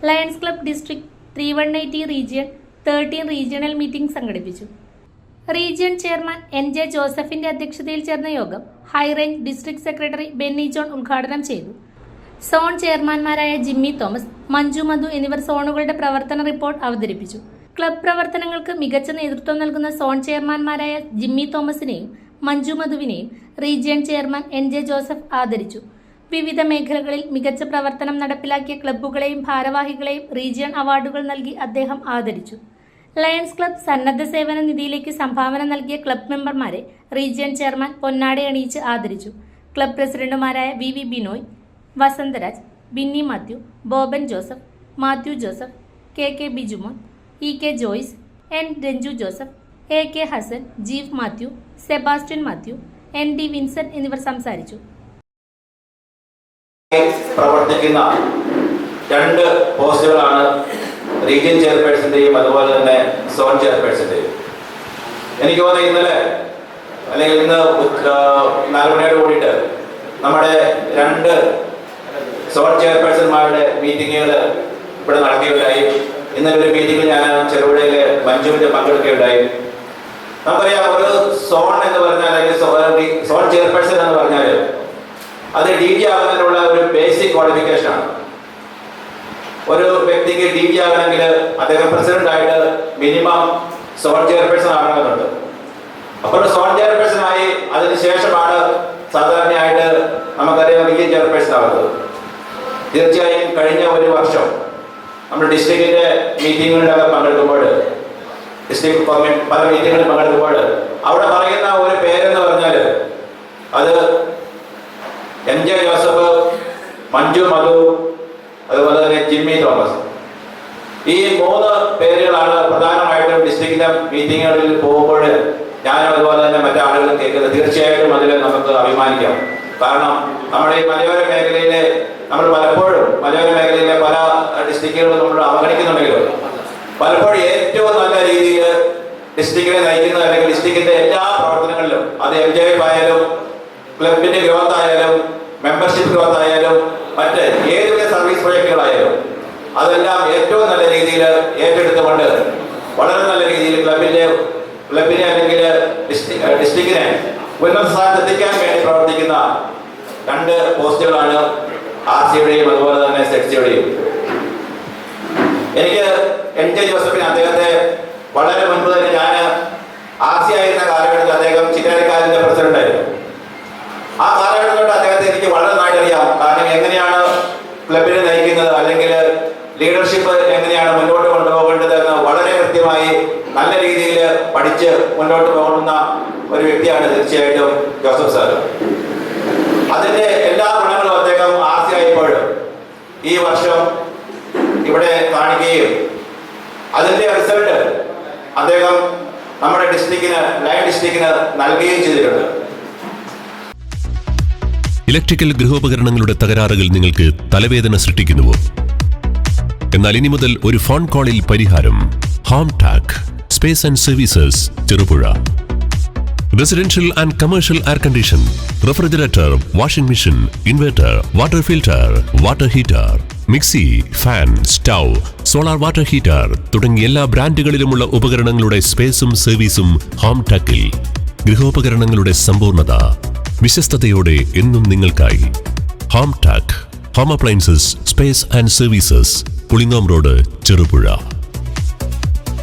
Lions club district 3180 region 13 regional meeting സംഘടിപ്പിച്ചു. Region chairman NJ ജോസഫിന്റെ അധ്യക്ഷതയിൽ ചേർന്ന യോഗം high range district secretary Benny John ഉദ്ഘാടനം ചെയ്തു. സോൺ ചെയർമാൻമാരായ ജിമ്മി തോമസ്, മഞ്ജു മധു എന്നിവർ സോണുകളുടെ പ്രവർത്തന റിപ്പോർട്ട് അവതരിപ്പിച്ചു. ക്ലബ് പ്രവർത്തനങ്ങൾക്ക് മികച്ച നേതൃത്വം നൽകുന്ന സോൺ ചെയർമാൻമാരായ ജിമ്മി തോമസിനെയും മഞ്ജു മധുവിനെയും റീജിയൺ ചെയർമാൻ NJ ജോസഫ് ആദരിച്ചു. വിവിധ മേഖലകളിൽ മികച്ച പ്രവർത്തനം നടപ്പിലാക്കിയ ക്ലബ്ബുകളെയും ഭാരവാഹികളെയും റീജിയൺ അവാർഡുകൾ നൽകി അദ്ദേഹം ആദരിച്ചു. ലയൺസ് ക്ലബ് സന്നദ്ധ സേവന നിധിയിലേക്ക് സംഭാവന നൽകിയ ക്ലബ് മെമ്പർമാരെ റീജിയൺ ചെയർമാൻ പൊന്നാട അണിയിച്ച് ആദരിച്ചു. ക്ലബ് പ്രസിഡന്റുമാരായ VV Binoy, Vasantharaj, Binny Mathew, Boban Joseph, Mathew Joseph, KK Bijumon, EK Joyce, N Ranju Joseph, AK Hasan, Jeev Mathew, Sebastian Mathew, ND Vincent എന്നിവർ സംസാരിച്ചു. പ്രവർത്തിക്കുന്ന രണ്ട് പോസ്റ്റുകളാണ് റീജിയൻ ചെയർപേഴ്സന്റെയും അതുപോലെ തന്നെ സോൺ ചെയർപേഴ്സന്റെയും. എനിക്ക് തോന്നുന്നു ഇന്നലെ അല്ലെങ്കിൽ ഇന്ന് 4 മണിയോട് കൂടിയിട്ട് നമ്മുടെ രണ്ട് സോൺ ചെയർപേഴ്സന്മാരുടെ മീറ്റിങ്ങുകൾ ഇവിടെ നടക്കുകയുണ്ടായി. ഇന്നലെ ഒരു മീറ്റിംഗിൽ ഞാൻ ചെറുപുഴയിലെ മഞ്ജുവിന്റെ പങ്കെടുക്കുകയുണ്ടായി. നമുക്കറിയാം, ഒരു സോൺ എന്ന് പറഞ്ഞാൽ അല്ലെങ്കിൽ സോൺ ചെയർപേഴ്സൺ എന്ന് പറഞ്ഞാൽ അത് DG ആകുന്നതിനുള്ള ഒരു ബേസിക് ക്വാളിഫിക്കേഷൻ ആണ്. ഒരു വ്യക്തിക്ക് DG ആകണമെങ്കിൽ അദ്ദേഹം പ്രസിഡന്റ് ആയിട്ട് മിനിമം സോൺ ചെയർപേഴ്സൺ ആകണമെന്നുണ്ട്. അപ്പോൾ സോൺ ചെയർപേഴ്സൺ ആയി അതിനുശേഷമാണ് സാധാരണയായിട്ട് നമുക്കറിയാം റീജിയൻ ചെയർപേഴ്സൺ ആകുന്നത്. തീർച്ചയായും കഴിഞ്ഞ ഒരു വർഷം നമ്മൾ ഡിസ്ട്രിക്റ്റിന്റെ മീറ്റിങ്ങുകളിലൊക്കെ പങ്കെടുക്കുമ്പോൾ, ഡിസ്ട്രിക്ട് ഗവൺമെന്റ് പല മീറ്റിങ്ങുകളിൽ പങ്കെടുക്കുമ്പോൾ അവിടെ പറയുന്ന ഒരു പേരെന്ന് പറഞ്ഞാൽ അത് NJ ജോസഫ്, മഞ്ജു മധു, അതുപോലെ തന്നെ ജിമ്മി തോമസ്. ഈ 3 പേരുകളാണ് പ്രധാനമായിട്ടും ഡിസ്ട്രിക്റ്റിലെ മീറ്റിങ്ങുകളിൽ പോകുമ്പോൾ ഞാനും അതുപോലെ തന്നെ മറ്റാളുകളും കേൾക്കുന്നത്. തീർച്ചയായിട്ടും അതിൽ നമുക്ക് അഭിമാനിക്കാം. കാരണം നമ്മുടെ ഈ മലയോര മേഖലയിലെ നമ്മൾ പലപ്പോഴും മലയോര മേഖലയിലെ പല ഡിസ്ട്രിക്റ്റുകളും നമ്മൾ അവഗണിക്കുന്നുണ്ടെങ്കിലും പലപ്പോഴും ഏറ്റവും നല്ല രീതിയിൽ ഡിസ്ട്രിക്റ്റിനെ നയിക്കുന്ന അല്ലെങ്കിൽ ഡിസ്ട്രിക്റ്റിന്റെ എല്ലാ പ്രവർത്തനങ്ങളിലും അത് MJF ആയാലും ക്ലബിന്റെ ഗ്രോത്ത് ആയാലും മെമ്പർഷിപ്പ് ഗ്രോത്ത് ആയാലും മറ്റ് ഏതൊരു സർവീസ് പ്രൊജക്റ്റുകളായാലും അതെല്ലാം ഏറ്റവും നല്ല രീതിയിൽ ഏറ്റെടുത്തുകൊണ്ട് വളരെ നല്ല രീതിയിൽ ക്ലബിനെ അല്ലെങ്കിൽ ഡിസ്ട്രിക്റ്റിനെ ഉന്നത സ്ഥാനത്ത് എത്തിക്കാൻ വേണ്ടി പ്രവർത്തിക്കുന്ന 2 പോസ്റ്റുകളാണ് RC-യുടെയും അതുപോലെ തന്നെ സെക്സിയുടെയും. എനിക്ക് NJ ജോസഫിന് അദ്ദേഹത്തെ വളരെ മുൻപ് തന്നെ ഞാൻ RC ആയിരുന്ന കാലഘട്ടത്തിൽ അദ്ദേഹം ചിറ്റാരിക്കാരന്റെ പ്രസിഡന്റ് ആയിരുന്നു. ആ കാലഘട്ടത്തോട് അദ്ദേഹത്തെ എനിക്ക് വളരെ നന്നായിട്ട് അറിയാം. കാരണം എങ്ങനെയാണ് ക്ലബിനെ നയിക്കുന്നത് അല്ലെങ്കിൽ ലീഡർഷിപ്പ് എങ്ങനെയാണ് മുന്നോട്ട് കൊണ്ടുപോകേണ്ടത് എന്ന് വളരെ കൃത്യമായി നല്ല രീതിയിൽ പഠിച്ച് മുന്നോട്ട് പോകുന്ന ഒരു വ്യക്തിയാണ് തീർച്ചയായിട്ടും ജോസഫ് സാർ. അതിന്റെ എല്ലാ ഗുണങ്ങളും അദ്ദേഹം RC ആയപ്പോൾ ഈ വർഷം ഇവിടെ കാണിക്കുകയും അതിന്റെ റിസൾട്ട് അദ്ദേഹം നമ്മുടെ ലയൺ ഡിസ്ട്രിക്റ്റിന് നൽകുകയും ചെയ്തിട്ടുണ്ട്. ഇലക്ട്രിക്കൽ ഗൃഹോപകരണങ്ങളുടെ തകരാറുകൾ നിങ്ങൾക്ക് തലവേദന സൃഷ്ടിക്കുന്നുവോ? എന്നാൽ ഇനി മുതൽ ഒരു ഫോൺ കോളിൽ പരിഹാരം. Home Tak space and services, Cherupuzha. Residential and commercial air condition, refrigerator, washing machine, inverter, water filter, water heater, mixie, fan, stove, solar water heater തുടങ്ങിയ എല്ലാ ബ്രാൻഡുകളിലുമുള്ള ഉപകരണങ്ങളുടെ സ്പേസും സർവീസും ഹോം ടാക്കിൽ. ഗൃഹോപകരണങ്ങളുടെ സമ്പൂർണ്ണത വിശ്വസ്തയോടെ എന്നും നിങ്ങൾക്കായി. Home Tak home appliances, space and services, Pulingome road, Cherupuzha.